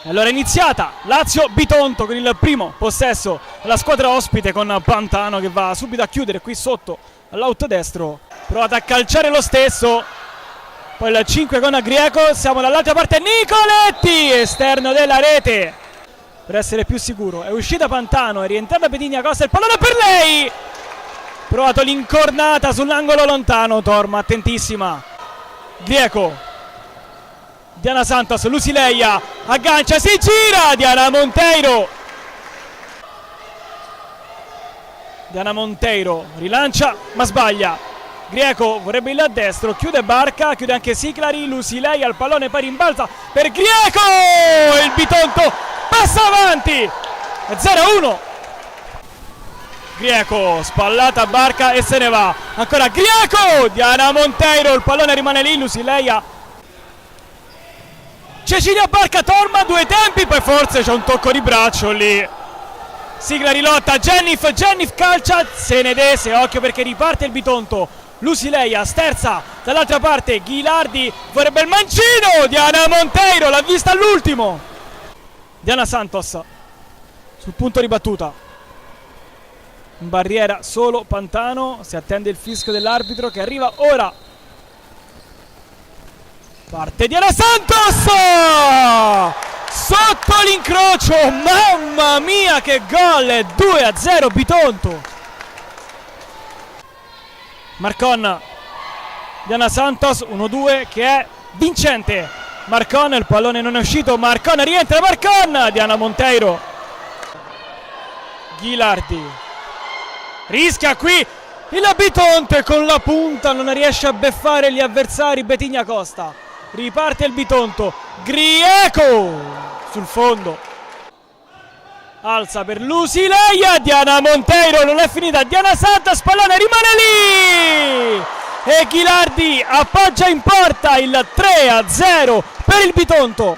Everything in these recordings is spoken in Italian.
E allora è iniziata Lazio Bitonto con il primo possesso della squadra ospite, con Pantano che va subito a chiudere qui sotto all'out destro. Provate a calciare lo stesso. Poi il 5 con Grieco. Siamo dall'altra parte. Nicoletti, esterno della rete per essere più sicuro. È uscita Pantano, è rientrata Pedigna Costa. Il pallone per lei. Provato l'incornata sull'angolo lontano. Torma attentissima. Grieco. Diana Santos, Lusileia, aggancia, si gira, Diana Monteiro. Diana Monteiro rilancia ma sbaglia. Grieco vorrebbe il destro, chiude Barca, chiude anche Siclari, Lusileia, il pallone poi rimbalza per Grieco. Il Bitonto passa avanti. 0-1. Grieco, spallata Barca e se ne va. Ancora Grieco, Diana Monteiro, il pallone rimane lì, Lusileia. Cecilia Barca, Torma, due tempi, poi forse c'è un tocco di braccio lì. Sigla rilotta, Jennif calcia, Senedese, occhio perché riparte il Bitonto. Lusileia, sterza, dall'altra parte Ghilardi, vorrebbe il mancino, Diana Monteiro, l'ha vista all'ultimo. Diana Santos, sul punto di battuta. In barriera solo Pantano, si attende il fischio dell'arbitro che arriva ora. Parte Diana Santos sotto l'incrocio, mamma mia che gol, 2-0 Bitonto. Marcon, Diana Santos 1-2 che è vincente. Marcon, il pallone non è uscito, Marcon rientra, Marcon, Diana Monteiro. Ghilardi rischia qui il Bitonto e con la punta non riesce a beffare gli avversari. Pedigna Costa. Riparte il Bitonto, Grieco sul fondo, alza per Lusileia, Diana Monteiro, non è finita, Diana Santos, pallone rimane lì e Ghilardi appoggia in porta il 3-0 per il Bitonto.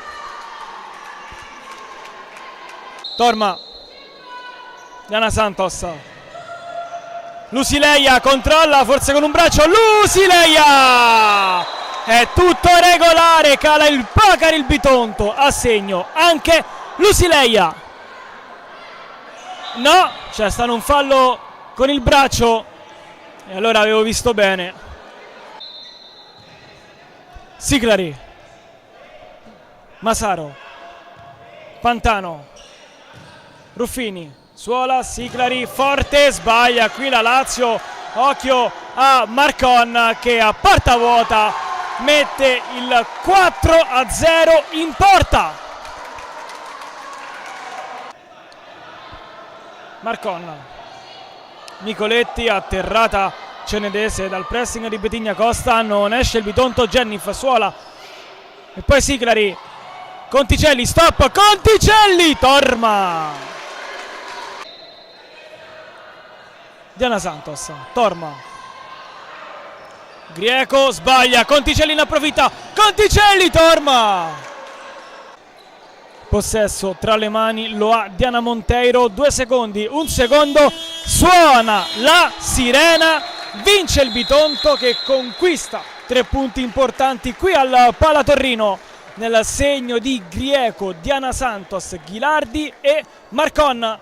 Torma, Diana Santos, Lusileia controlla forse con un braccio, Lusileia! È tutto regolare, cala il Pacari il Bitonto, a segno anche Lusileia. No, c'è stato un fallo con il braccio e allora avevo visto bene. Siclari, Masaro, Pantano, Ruffini, Suola, Siclari, forte, sbaglia qui la Lazio, occhio a Marcon che a porta vuota mette il 4-0 in porta. Marcon, Nicoletti, atterrata Cenedese dal pressing di Pedigna Costa, non esce il Bitonto, Jennif, Suola e poi Siclari, Conticelli, stop, Conticelli, Torma. Diana Santos, Torma, Grieco sbaglia, Conticelli ne approfitta, Conticelli, Torma. Possesso tra le mani lo ha Diana Monteiro, 2 secondi, 1 secondo, suona la sirena, vince il Bitonto che conquista 3 punti importanti qui al Palatorrino nel segno di Grieco, Diana Santos, Ghilardi e Marcon.